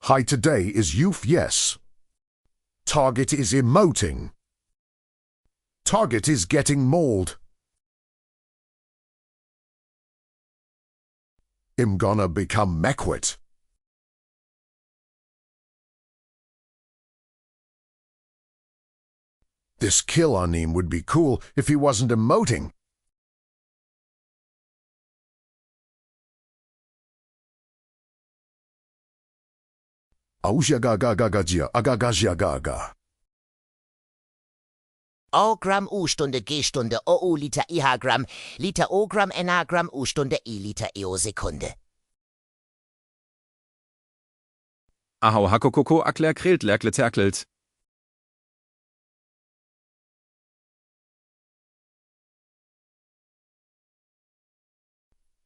Hi today is youth yes. Target is emoting. Target is getting mauled. I'm gonna become Mequit. This kill on him would be cool if he wasn't emoting. Aujagagagagajia. O-Gramm U-Stunde G-Stunde OU-Liter IH-Gramm Liter O-Gramm NH-Gramm U-Stunde I-Liter EO-Sekunde. Ahau Hakokoko Akler Krillt Lärkle Zerkelt.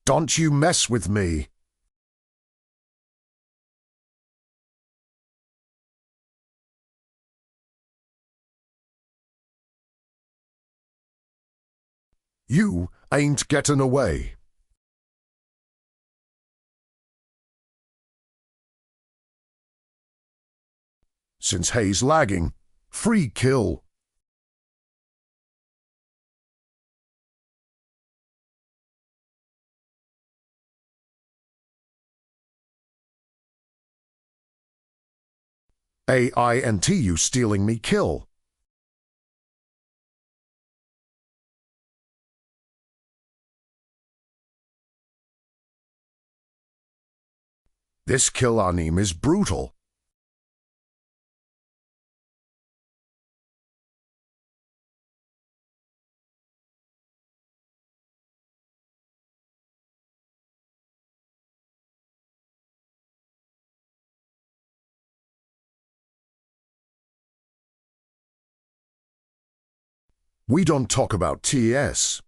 Don't you mess with me. You ain't getting away. Since Hay's lagging, free kill. AINTU stealing me kill. This kill on him is brutal. We don't talk about TS.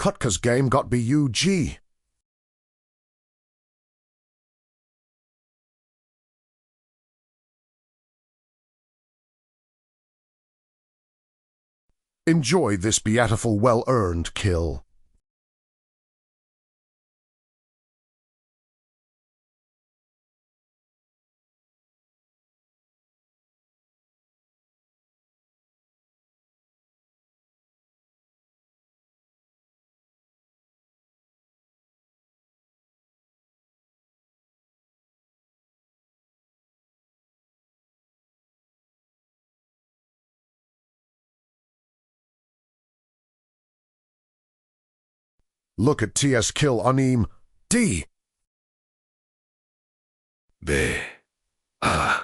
Kutka's game got BUG. Enjoy this beautiful, well-earned kill. Look at TS kill on him. D. B. A.